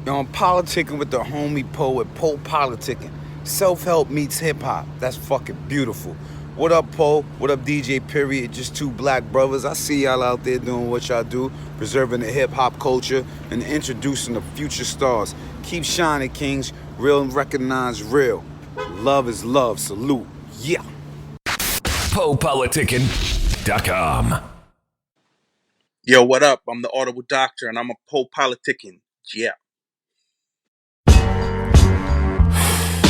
I'm politicking with the homie poet, PoPolitickin. Self-help meets hip-hop. That's fucking beautiful. What up, Po? What up, DJ Period? Just two black brothers. I see y'all out there doing what y'all do, preserving the hip-hop culture and introducing the future stars. Keep shining, kings. Real and recognize real. Love is love. Salute. Yeah. PoPolitickin.com. Yo, what up? I'm the Audible Doctor, and I'm a PoPolitickin. Yeah.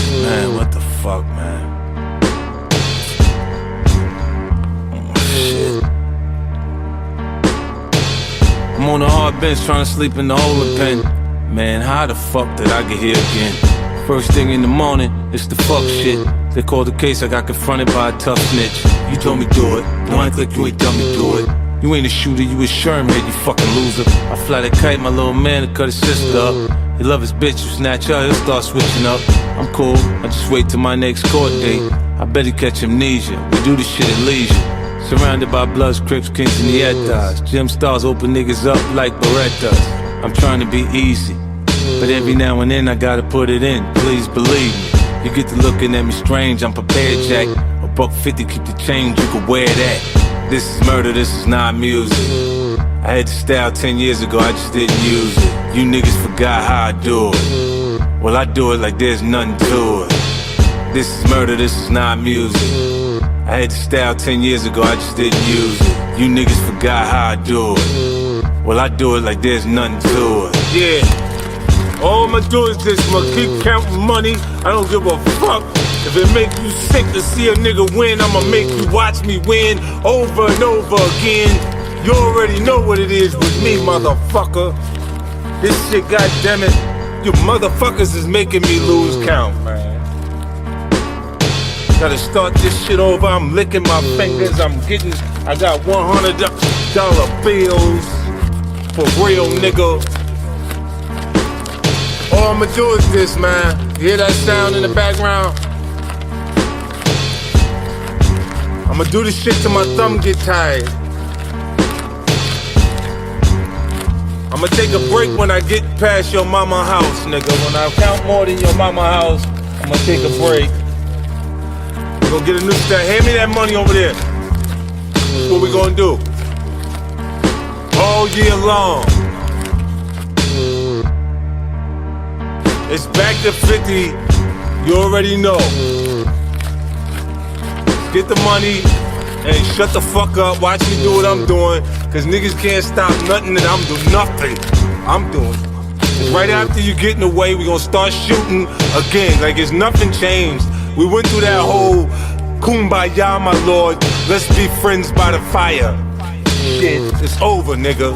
Man, what the fuck, man? Oh, shit. I'm on a hard bench trying to sleep in the holding pen. Man, how the fuck did I get here again? First thing in the morning, it's the fuck shit. They called the case, I got confronted by a tough snitch. You told me do it, no I click you ain't done me do it. You ain't a shooter, you a Sherman, you fucking loser. I fly that kite, my little man, to cut his sister up. He love his bitch, you snatch her, he'll start switching up. I'm cool, I just wait till my next court date. I bet he catch amnesia, we do this shit at leisure. Surrounded by Bloods, Crips, Kings, and the Etas. Gym stars open niggas up like Berettas. I'm trying to be easy, but every now and then I gotta put it in, please believe me. You get to looking at me strange, I'm prepared, Jack. $1.50, keep the change, you can wear that. This is murder, this is not music. I had the style 10 years ago, I just didn't use it. You niggas forgot how I do it. Well, I do it like there's nothing to it. This is murder, this is not music. I had the style 10 years ago, I just didn't use it. You niggas forgot how I do it. Well, I do it like there's nothing to it. Yeah. All I'ma do is this, I'ma keep counting money. I don't give a fuck. If it make you sick to see a nigga win, I'ma make you watch me win over and over again. You already know what it is with me, motherfucker. This shit, goddammit, you motherfuckers is making me lose count, man. Gotta start this shit over, I'm licking my fingers, I got $100 bills, for real, nigga. All I'ma do is this, man. You hear that sound in the background? I'ma do this shit till my thumb get tired. I'ma take a break when I get past your mama house, nigga. When I count more than your mama house, I'ma take a break. We gonna get a new style. Hand me that money over there. That's what we gonna do. All year long. It's back to 50. You already know. Get the money and shut the fuck up. Watch me do what I'm doing. Cause niggas can't stop nothing that I'm doing. Nothing I'm doing. Right after you get in the way, we gonna start shooting again. Like it's nothing changed. We went through that whole kumbaya, my lord. Let's be friends by the fire. Shit, it's over, nigga.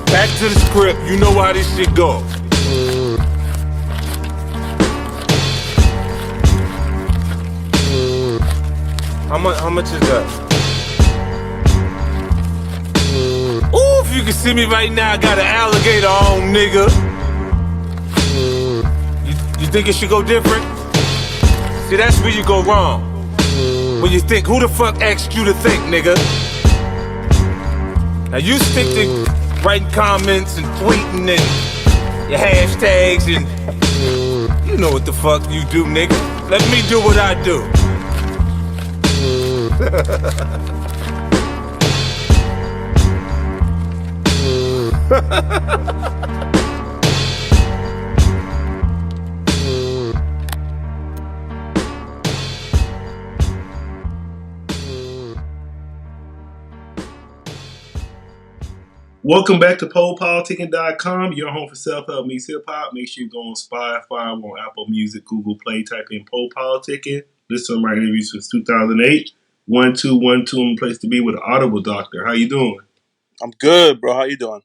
Back to the script. You know how this shit go. How much is that? Ooh, if you can see me right now, I got an alligator on, nigga. You think it should go different? See, that's where you go wrong. When you think, who the fuck asked you to think, nigga? Now you stick to writing comments and tweeting and your hashtags and you know what the fuck you do, nigga. Let me do what I do. Welcome back to PoPolitickin.com, your home for self-help meets hip-hop. Make sure you go on Spotify, on Apple Music, Google Play, type in PoPolitickin. Listen to my interviews since 2008. 1212, I'm a place to be with Audible Doctor. How you doing? I'm good, bro. How you doing?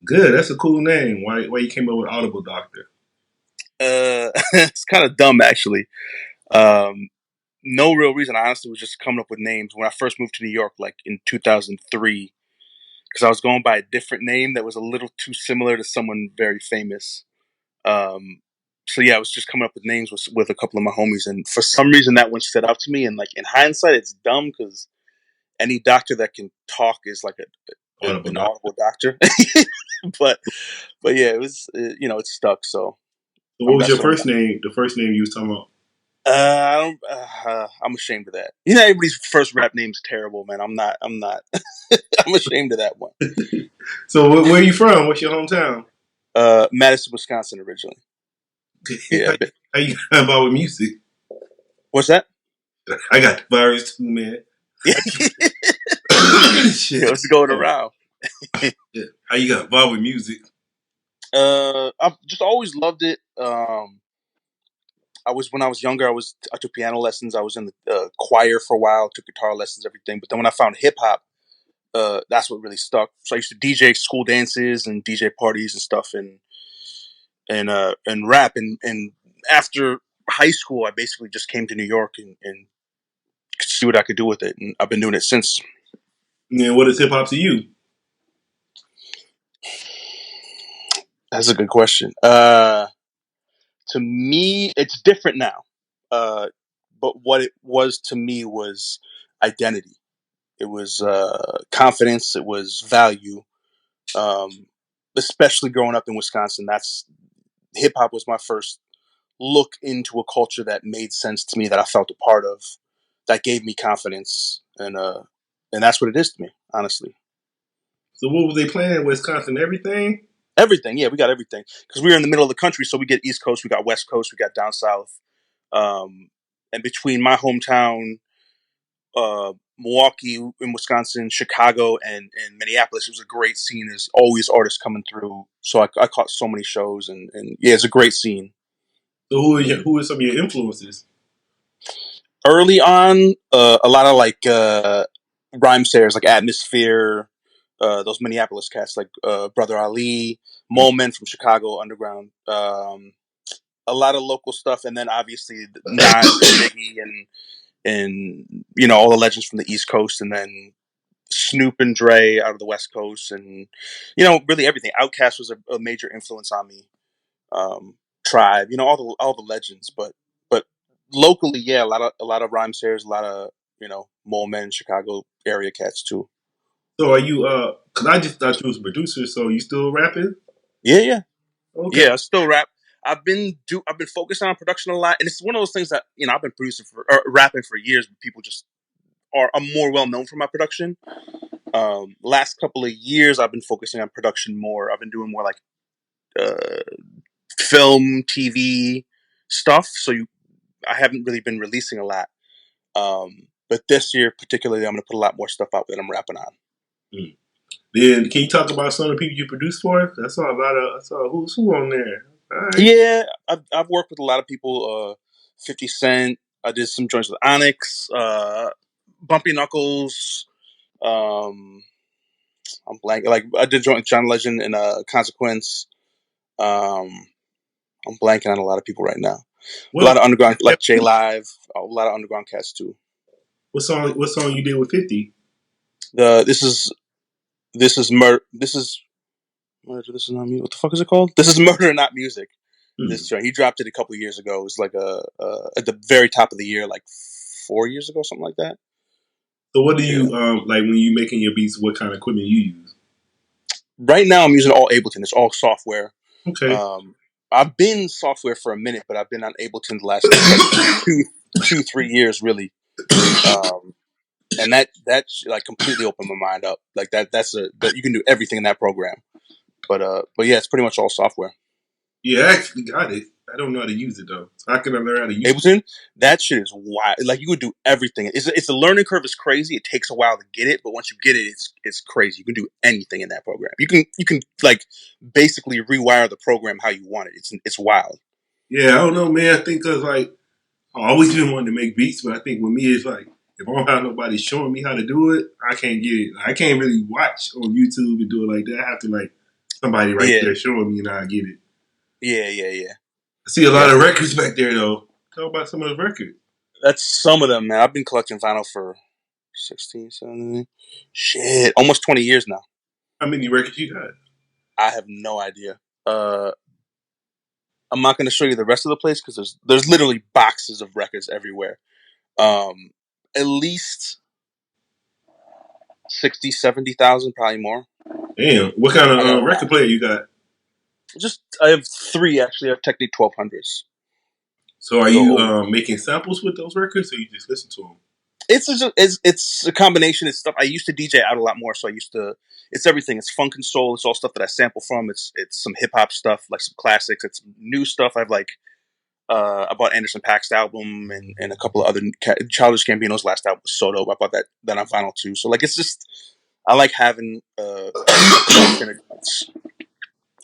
Good. That's a cool name. Why you came up with Audible Doctor? It's kind of dumb, actually. No real reason. I honestly was just coming up with names when I first moved to New York, like in 2003, because I was going by a different name that was a little too similar to someone very famous. So yeah, I was just coming up with names with a couple of my homies, and for some reason that one stood out to me. And like in hindsight, it's dumb because any doctor that can talk is like an audible doctor. but yeah, it was it stuck. So So what was your that's what I'm. first name? The first name you was talking about? I don't. I'm ashamed of that. Everybody's first rap name's terrible, man. I'm not. I'm ashamed of that one. So where are you from? What's your hometown? Madison, Wisconsin, originally. Yeah. How you got involved with music? What's that? I got the virus too, man. Yeah. Shit. What's going around? Yeah. How you got involved with music? I've just always loved it. When I was younger, I took piano lessons. I was in the choir for a while, took guitar lessons, everything. But then when I found hip hop, that's what really stuck. So I used to DJ school dances and DJ parties and stuff, and rap. And after high school, I basically just came to New York and see what I could do with it, and I've been doing it since. And then what is hip hop to you? That's a good question. To me, it's different now. But what it was to me was identity. It was confidence. It was value. Especially growing up in Wisconsin, that's hip hop was my first look into a culture that made sense to me, that I felt a part of, that gave me confidence, and that's what it is to me, honestly. So what was they playing in Wisconsin? Everything? Everything, yeah, we got everything because we were in the middle of the country, so we get East Coast, we got West Coast, we got down south, and between my hometown, Milwaukee in Wisconsin, Chicago, and Minneapolis, it was a great scene. There's always artists coming through, so I caught so many shows, and yeah, it's a great scene. So who are some of your influences? Early on, a lot of like rhyme sayers, like Atmosphere, those Minneapolis cats, like Brother Ali, Mole Men from Chicago Underground, a lot of local stuff, and then obviously Nas and Biggie and all the legends from the East Coast, and then Snoop and Dre out of the West Coast, and really everything. Outkast was a major influence on me. Tribe, all the legends, but locally, yeah, a lot of rhyme sayers, a lot of Mole Men, Chicago area cats too. So are you? Because I just thought you was a producer. So you still rapping? Yeah. Okay. Yeah, I still rap. I've been focused on production a lot, and it's one of those things that I've been producing or rapping for years, but people just I'm more well known for my production. Last couple of years, I've been focusing on production more. I've been doing more like film, TV stuff. So I haven't really been releasing a lot. But this year, particularly, I'm going to put a lot more stuff out that I'm rapping on. Mm. Then can you talk about some of the people you produced for? I saw who's who on there. All right. Yeah, I've worked with a lot of people. 50 Cent. I did some joints with ONYX, Bumpy Knuckles. I'm blank. Like I did a joint with John Legend and Consequence. I'm blanking on a lot of people right now. A lot of underground, like J Live. A lot of underground cats too. What song you did with 50? This is murder. This is not music. What the fuck is it called? This is Murder, Not Music. This joint, he dropped it a couple years ago. It was like at the very top of the year, like 4 years ago, something like that. So what do you like when you making your beats? What kind of equipment you use? Right now, I'm using all Ableton. It's all software. Okay. I've been software for a minute, but I've been on Ableton the last like 3 years, really. And that like completely opened my mind up. Like that's you can do everything in that program. But yeah, it's pretty much all software. Yeah, I actually got it. I don't know how to use it though. So how can I learn how to use Ableton? it? That shit is wild. Like you could do everything. It's the learning curve is crazy. It takes a while to get it, but once you get it, it's crazy. You can do anything in that program. You can like basically rewire the program how you want it. It's wild. Yeah, I don't know, man. I think because like I always been wanting to make beats, but I think with me it's like if I don't have nobody showing me how to do it, I can't get it. I can't really watch on YouTube and do it like that. I have to like somebody there showing me and I get it. Yeah. I see a lot of records back there though. Talk about some of the records. That's some of them, man. I've been collecting vinyl for 16, 17, shit, almost 20 years now. How many records you got? I have no idea. I'm not going to show you the rest of the place because there's literally boxes of records everywhere. At least 60, 70,000, probably more. Damn. What kind of record player you got? I have 3 actually. I have Technic 1200s. So are you making samples with those records, or you just listen to them? It's a combination. It's stuff I used to DJ out a lot more. So it's everything. It's funk and soul. It's all stuff that I sample from. It's some hip hop stuff, like some classics. It's new stuff. I've I bought Anderson .Paak's album and a couple of other Childish Gambino's last album was so dope. I bought that on vinyl too. So it's just I like having a collection of notes.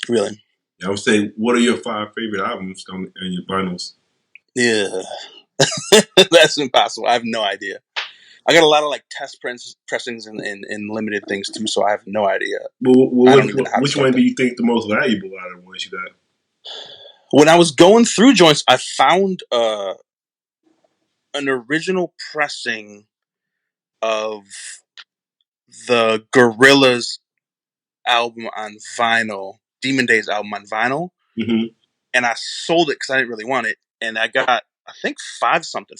Really. I would say, what are your 5 favorite albums on your vinyls? Yeah, that's impossible. I have no idea. I got a lot of test pressings and limited things too, so I have no idea. Which one do you think the most valuable out of the ones you got? When I was going through joints, I found an original pressing of the Gorillaz album on vinyl, Demon Days album on vinyl, and I sold it because I didn't really want it, and I got I think 500 something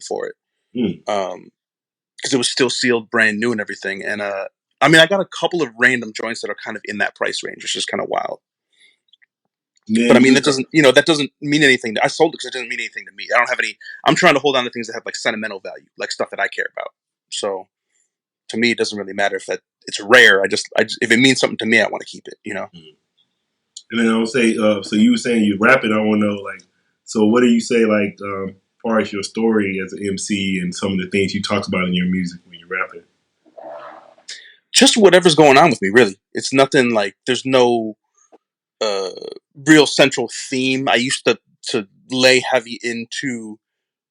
for it, because it was still sealed, brand new, and everything. And I got a couple of random joints that are kind of in that price range, which is kind of wild. Yeah, but that doesn't mean anything. I sold it because it doesn't mean anything to me. I don't have any. I'm trying to hold on to things that have sentimental value, like stuff that I care about. So to me, it doesn't really matter if it's rare. I just if it means something to me, I want to keep it. And then I would say, so you were saying you rapping. I want to know, so what do you say, as far as your story as an MC and some of the things you talk about in your music when you're rapping? Just whatever's going on with me, really. It's nothing there's no real central theme. I used to lay heavy into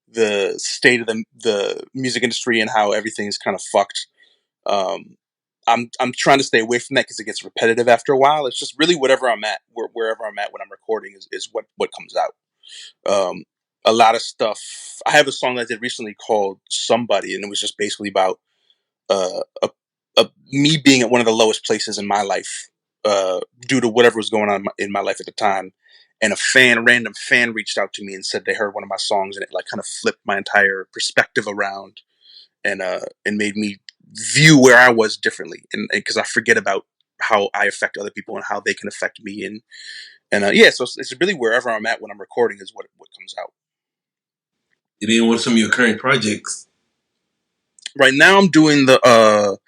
the state of the music industry and how everything's kind of fucked. I'm trying to stay away from that because it gets repetitive after a while. It's just really whatever I'm at, wherever I'm at when I'm recording is what comes out. A lot of stuff. I have a song that I did recently called "Somebody," and it was just basically about me being at one of the lowest places in my life due to whatever was going on in my life at the time. And a random fan reached out to me and said they heard one of my songs and it kind of flipped my entire perspective around and made me view where I was differently. And because I forget about how I affect other people and how they can affect me. So it's really wherever I'm at when I'm recording is what comes out. And then what are some of your current projects? Right now I'm doing the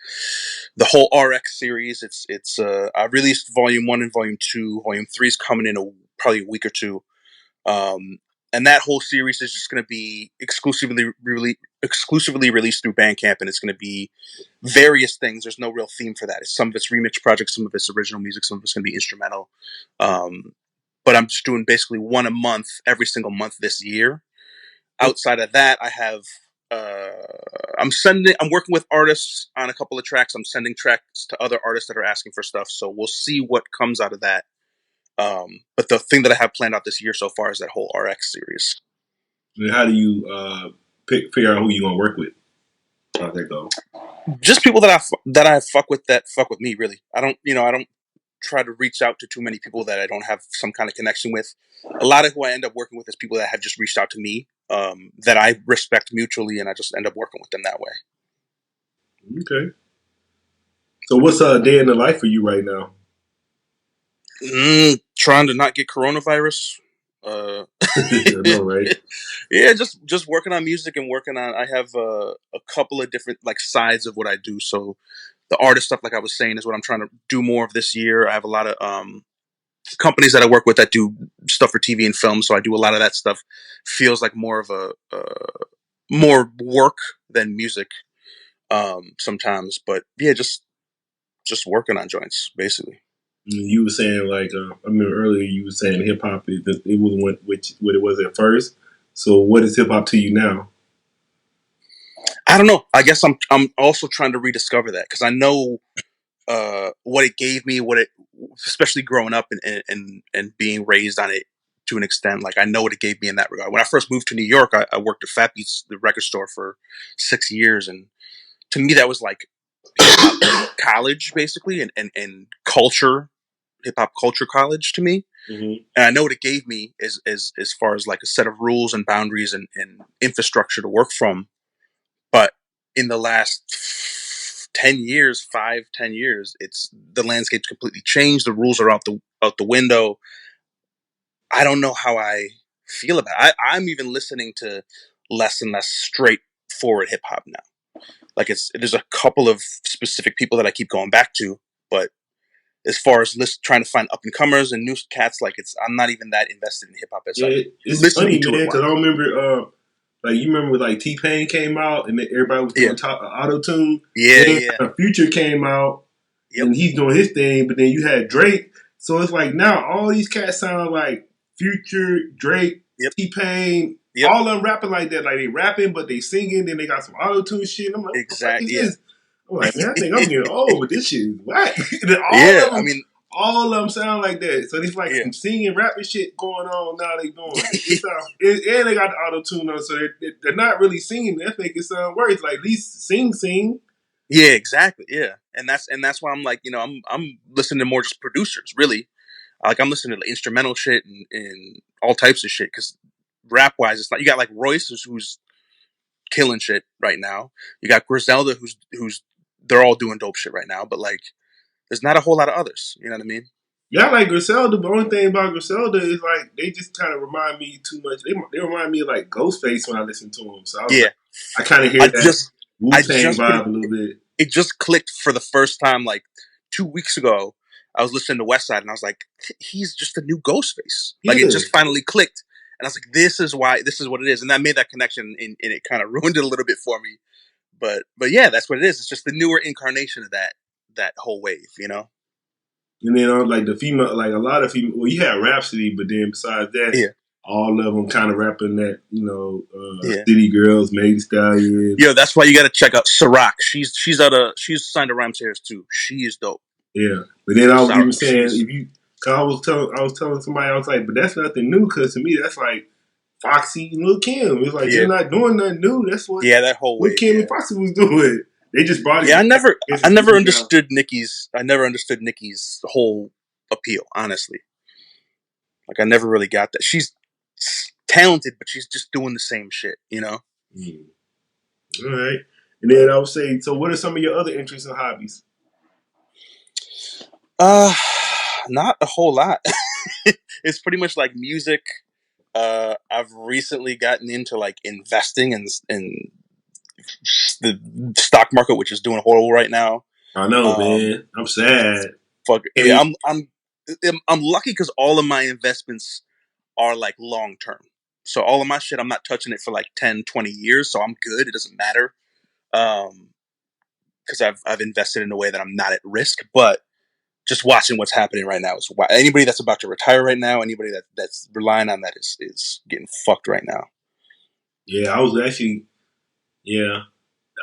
whole RX series. It's I released volume 1 and volume 2. Volume 3 is coming in probably a week or two. And that whole series is just going to be exclusively released through Bandcamp, and it's going to be various things. There's no real theme for that. Some of it's remix projects, some of it's original music, some of it's going to be instrumental. But I'm just doing basically one a month, every single month this year. Outside of that, I have I'm working with artists on a couple of tracks. I'm sending tracks to other artists that are asking for stuff. So we'll see what comes out of that. But the thing that I have planned out this year so far is that whole RX series. And how do you figure out who you're gonna work with? How's that go? Just people that I fuck with that fuck with me. Really, I don't try to reach out to too many people that I don't have some kind of connection with. A lot of who I end up working with is people that have just reached out to me that I respect mutually, and I just end up working with them that way. Okay. So what's a day in the life for you right now? Trying to not get coronavirus. I know, right? Yeah, just working on music and working on. I have a couple of different sides of what I do. So the artist stuff, like I was saying, is what I'm trying to do more of this year. I have a lot of companies that I work with that do stuff for TV and film, so I do a lot of that stuff. Feels like more of a more work than music sometimes, but yeah, just working on joints basically. You were saying I remember earlier you were saying hip hop it wasn't what it was at first. So what is hip hop to you now? I don't know. I guess I'm also trying to rediscover that because I know what it gave me, especially growing up and being raised on it to an extent. I know what it gave me in that regard. When I first moved to New York, I worked at Fat Beats, the record store, for 6 years, and to me that was hip-hop college basically, and culture, hip-hop culture college to me. Mm-hmm. And I know what it gave me as far as a set of rules and boundaries and infrastructure to work from. But in the last 10 years, 5-10 years, it's the landscape's completely changed. The rules are out the window. I don't know how I feel about it. I'm even listening to less and less straightforward hip hop now. Like there's a couple of specific people that I keep going back to, but as far as trying to find up and comers and new cats, like I'm not even that invested in hip hop as I it's listening funny, to man, it. because I remember, like you remember, like T-Pain came out and everybody was doing auto tune. Yeah. Future came out and he's doing his thing, but then you had Drake. So it's like now all these cats sound like Future, Drake, T-Pain, all of them rapping like that. Like they rapping, but they singing. Then they got some auto tune shit. I'm like, exactly. I'm like, man, I think I'm getting old, but this shit is whack. All of them sound like that. So it's like some singing, rapping shit going on now. They doing it. And they got the auto tune on, so they're not really singing. They make it sound worse. Like at least sing. Yeah, exactly. Yeah, and that's why I'm like, I'm listening to more just producers. Really, like I'm listening to instrumental shit and all types of shit, because rap wise, it's not. You got like Royce who's killing shit right now. You got Griselda who's they're all doing dope shit right now, but like there's not a whole lot of others. You know what I mean? Yeah, I like Griselda, but the only thing about Griselda is like they just kind of remind me too much. They remind me of like Ghostface when I listen to them. So I kind of hear that Wu-Tang vibe a little bit. It just clicked for the first time like 2 weeks ago. I was listening to Westside and I was like, he's just a new Ghostface. Like it just finally clicked. And I was like, this is what it is. And that made that connection and it kind of ruined it a little bit for me. But yeah, that's what it is. It's just the newer incarnation of that whole wave, you know? And then like the female, like a lot of female, well, you had Rhapsody, but then besides that, all of them kind of rapping that, City Girls, Megan Thee Stallion. Yo, that's why you got to check out Ciroc. She's signed to Rhymes Harris too. She is dope. Yeah, but then I was even saying I was telling somebody, I was like, but that's nothing new, because to me that's like Foxy and Lil' Kim. It's like they're not doing nothing new. That's what that whole Lil' Kim and Foxy was doing. They just brought it. Yeah, I never understood Nicki's whole appeal, honestly. Like I never really got that. She's talented, but she's just doing the same shit, you know? All right. And then I would say, so what are some of your other interests and hobbies? Not a whole lot. It's pretty much like music. I've recently gotten into like investing in the stock market, which is doing horrible right now. I know, man. I'm sad. Fuck yeah, I'm lucky because all of my investments are like long term. So all of my shit, I'm not touching it for like 10, 20 years. So I'm good. It doesn't matter. Because I've invested in a way that I'm not at risk. But just watching what's happening right now is why anybody that's about to retire right now, anybody that's relying on that is getting fucked right now. Yeah, I was actually. Yeah,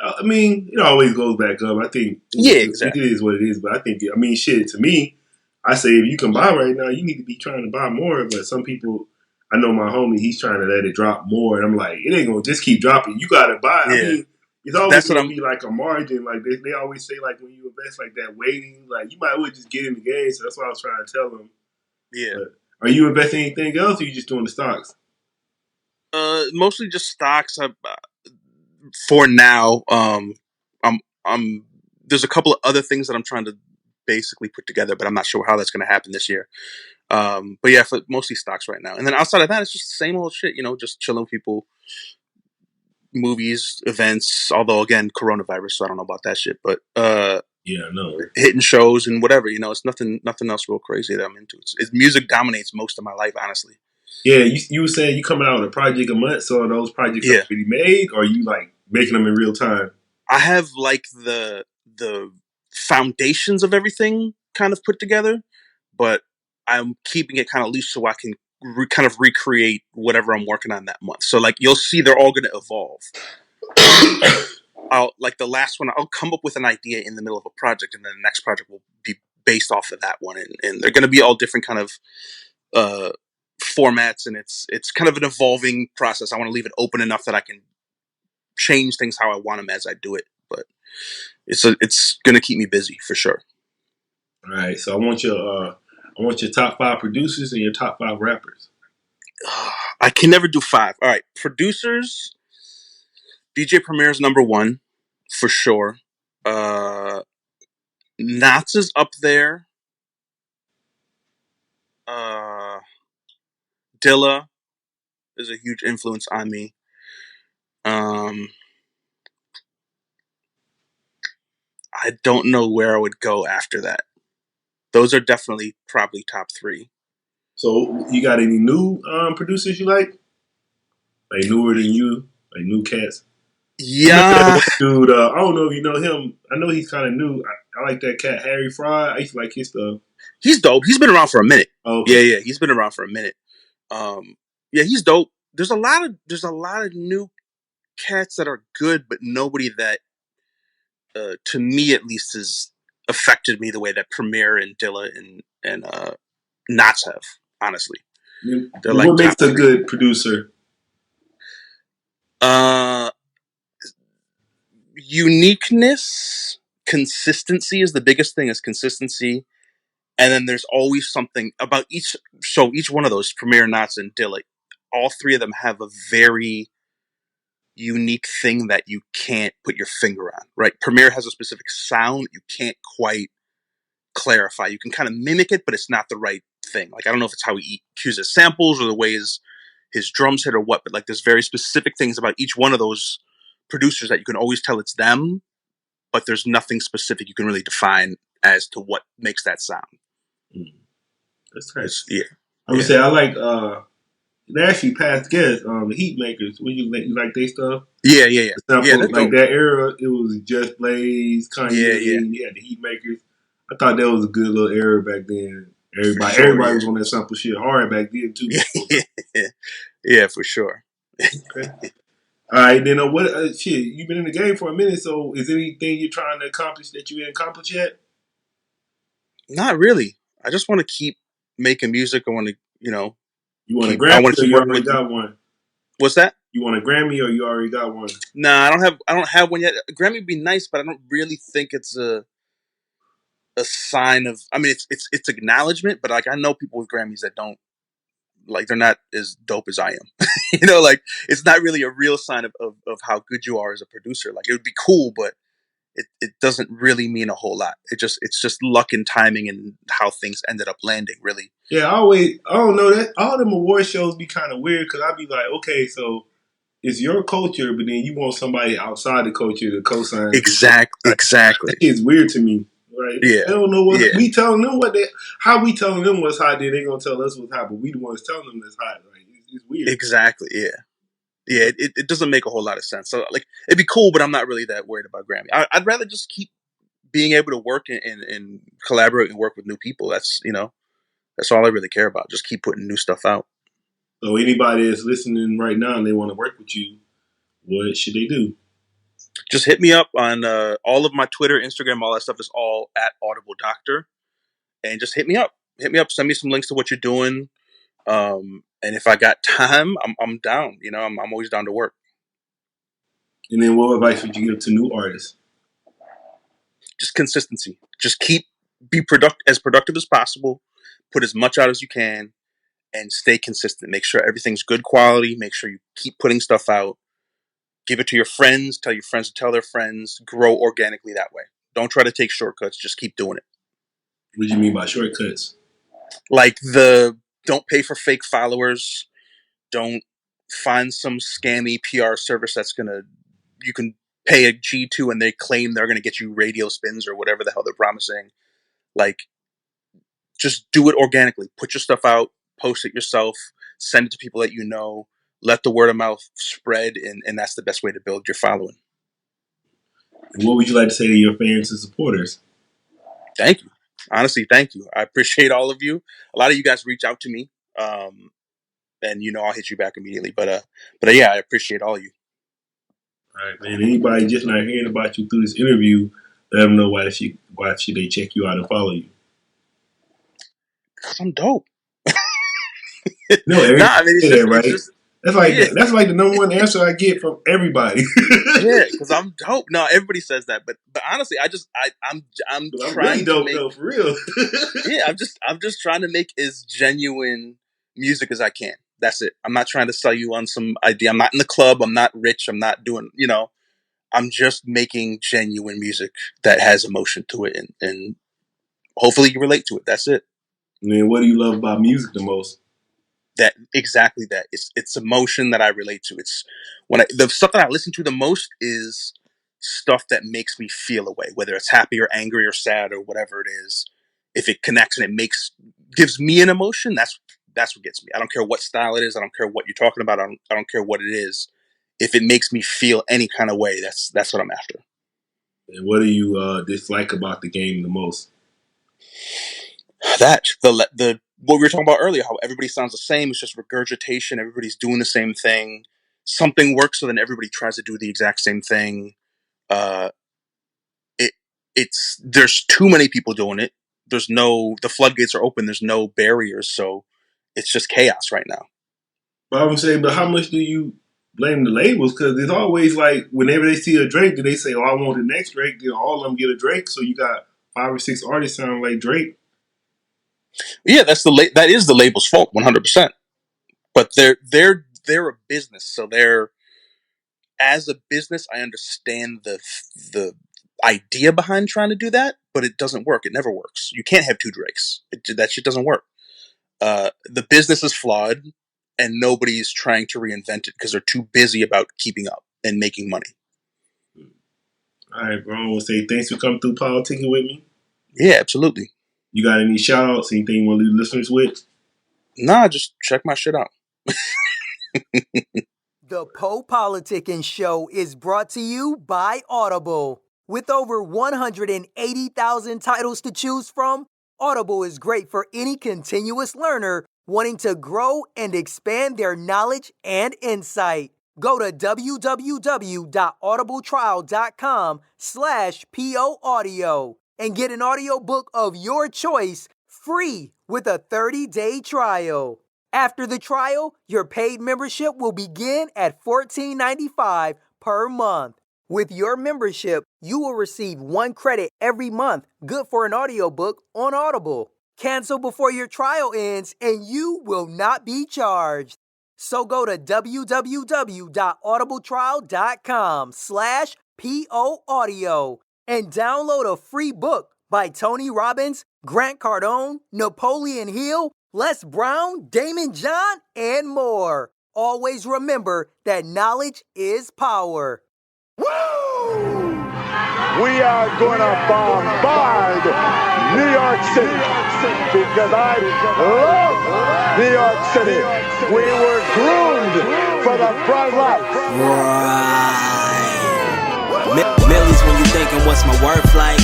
I mean, it always goes back up. I think exactly. It is what it is. But I think, shit, to me, I say if you can buy right now, you need to be trying to buy more. But some people, I know my homie, he's trying to let it drop more. And I'm like, it ain't going to just keep dropping. You got to buy. Yeah. I mean, it's always going to be like a margin. Like they always say, like when you invest like that, waiting, like you might as well just get in the game. So that's what I was trying to tell them. Yeah. But are you investing anything else, or are you just doing the stocks? Mostly just stocks. For now, there's a couple of other things that I'm trying to basically put together, but I'm not sure how that's going to happen this year. But yeah, for mostly stocks right now. And then outside of that, it's just the same old shit, just chilling with people, movies, events, although again, coronavirus, so I don't know about that shit, but, hitting shows and whatever, it's nothing else real crazy that I'm into. It's music dominates most of my life, honestly. Yeah, you were saying you coming out with a project a month, so are those projects already made, or are you like making them in real time? I have like the foundations of everything kind of put together, but I'm keeping it kind of loose so I can kind of recreate whatever I'm working on that month. So like you'll see they're all going to evolve. Like the last one, I'll come up with an idea in the middle of a project, and then the next project will be based off of that one, and they're going to be all different kind of formats, and it's kind of an evolving process. I want to leave it open enough that I can change things how I want them as I do it, but it's going to keep me busy for sure. All right, so I want your top 5 producers and your top 5 rappers. I can never do 5. All right, producers. DJ Premier's number 1 for sure. Knots is up there. Dilla is a huge influence on me. I don't know where I would go after that. Those are definitely probably top 3. So you got any new producers you like? Like newer than you? Like new cats? I remember that Yeah, one dude, I don't know if you know him. I know he's kind of new. I like that cat, Harry Fry. I used to like his stuff. he's dope. He's been around for a minute. Oh, okay. Yeah, he's been around for a minute. Yeah, he's dope. There's a lot of new cats that are good, but nobody that, to me at least, has affected me the way that Premier and Dilla and Knots have. Honestly, they're like What makes top a 3. good producer? Uniqueness, consistency is the biggest thing. Is consistency, and then there's always something about each. So each one of those, Premier, Knots, and Dilla, all 3 of them have a very unique thing that you can't put your finger on. Right? Premier has a specific sound you can't quite clarify. You can kind of mimic it, but it's not the right thing. Like, I don't know if it's how he chooses samples or the ways his drums hit or what, but like there's very specific things about each one of those producers that you can always tell it's them, but there's nothing specific you can really define as to what makes that sound. That's nice. Yeah. I would say I like they actually past guests, the Heat Makers. When you like their stuff? Yeah. The samples, Yeah, like that era, it was Just Blaze, Kanye, you had the Heat Makers. I thought that was a good little era back then. Everybody was on that sample shit hard back then too. Yeah, for sure. Okay. All right, then what? Shit, you've been in the game for a minute. So, is there anything you're trying to accomplish that you ain't accomplished yet? Not really. I just want to keep making music. I want to, You want a I Grammy, want to or keep you working already with. got one? What's that? You want a Grammy, or you already got one? Nah, I don't have one yet. A Grammy would be nice, but I don't really think it's a sign of. I mean, it's acknowledgement, but like I know people with Grammys that don't, like, they're not as dope as I am. Like, it's not really a real sign of how good you are as a producer. Like, it would be cool, but it doesn't really mean a whole lot. It's just luck and timing and how things ended up landing, really. Yeah, I don't know that all them award shows be kind of weird because I'd be like, okay, so it's your culture, but then you want somebody outside the culture to co-sign. Exactly. It's weird to me. Right? Yeah. They don't know what we telling them how we telling them what's hot. Then they gonna tell us what's hot, but we the ones telling them that's hot. Like, it's weird. Exactly. Yeah. Yeah. It doesn't make a whole lot of sense. So, like, it'd be cool, but I'm not really that worried about Grammy. I'd rather just keep being able to work and collaborate and work with new people. That's that's all I really care about. Just keep putting new stuff out. So anybody that's listening right now and they want to work with you, what should they do? Just hit me up on all of my Twitter, Instagram, all that stuff is all at Audible Doctor, and just hit me up. Send me some links to what you're doing, and if I got time, I'm down. I'm always down to work. And then, what advice would you give to new artists? Just consistency. Just be as productive as possible. Put as much out as you can, and stay consistent. Make sure everything's good quality. Make sure you keep putting stuff out. Give it to your friends. Tell your friends to tell their friends. Grow organically that way. Don't try to take shortcuts. Just keep doing it. What do you mean by shortcuts? Like don't pay for fake followers. Don't find some scammy PR service you can pay a G2 and they claim they're gonna get you radio spins or whatever the hell they're promising. Like, just do it organically. Put your stuff out, post it yourself, send it to people that you know, let the word of mouth spread, and that's the best way to build your following. And what would you like to say to your fans and supporters? Thank you. Honestly, thank you. I appreciate all of you. A lot of you guys reach out to me, and I'll hit you back immediately. But yeah, I appreciate all of you. All right, man. Anybody just not hearing about you through this interview, let them know why should they check you out and follow you? Cause I'm dope. No, everybody right? That's like the number one answer I get from everybody. Yeah, because I'm dope. No, everybody says that, but honestly, I'm trying really dope to make, though, for real. Yeah, I'm just trying to make as genuine music as I can. That's it. I'm not trying to sell you on some idea. I'm not in the club. I'm not rich. I'm not doing. I'm just making genuine music that has emotion to it, and hopefully you relate to it. That's it. And then what do you love about music the most? Exactly that. It's emotion that I relate to. It's the stuff that I listen to the most is stuff that makes me feel a way, whether it's happy or angry or sad or whatever it is. If it connects and it gives me an emotion, that's what gets me. I don't care what style it is. I don't care what you're talking about. I don't care what it is. If it makes me feel any kind of way, that's what I'm after. And what do you dislike about the game the most? That the what we were talking about earlier, how everybody sounds the same. It's just regurgitation. Everybody's doing the same thing. Something works, so then everybody tries to do the exact same thing. There's too many people doing it. The floodgates are open. There's no barriers, so it's just chaos right now. But I would say, but how much do you blame the labels? Because it's always like whenever they see a Drake, they say, "Oh, I want the next Drake." Then all of them get a Drake. So you got 5 or 6 artists sounding like Drake. Yeah, that is the label's fault, 100%. But they're a business, so as a business, I understand the idea behind trying to do that, but it doesn't work. It never works. You can't have 2 Drakes. That shit doesn't work. The business is flawed, and nobody's trying to reinvent it because they're too busy about keeping up and making money. All right, bro. I want to say thanks for coming through Politicking with me. Yeah, absolutely. You got any shout outs? Anything you want to leave listeners with? Nah, just check my shit out. The PoPolitickin Show is brought to you by Audible. With over 180,000 titles to choose from, Audible is great for any continuous learner wanting to grow and expand their knowledge and insight. Go to www.audibletrial.com/POAudio and get an audiobook of your choice free with a 30-day trial. After the trial, your paid membership will begin at $14.95 per month. With your membership, you will receive 1 credit every month, good for an audiobook on Audible. Cancel before your trial ends and you will not be charged. So go to www.audibletrial.com/POAudio and download a free book by Tony Robbins, Grant Cardone, Napoleon Hill, Les Brown, Damon John, and more. Always remember that knowledge is power. Woo! We are going to bombard New York City because I love New York City. We were groomed for the bright lights. Right. Millies when you thinking what's my worth like.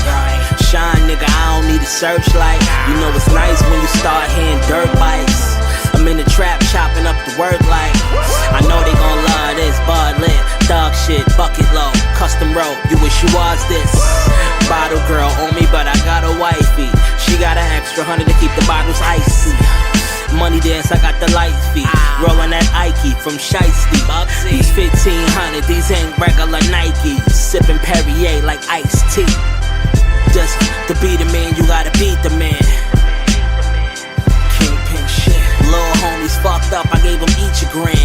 Shine, nigga, I don't need a searchlight. You know it's nice when you start hearing dirt bikes. I'm in the trap chopping up the word like. I know they gon' love this, Bud Lit, dog shit, bucket low, custom road, you wish you was this. Bottle girl on me, but I got a wifey. She got an extra 100 to keep the bottles icy. Money dance, I got the light feet. Rolling that Ike from Shiesty. These 1500, these ain't regular Nikes. Sipping Perrier like iced tea. Just to be the man, you gotta beat the man. Kingpin shit. Little homies fucked up, I gave them each a grand.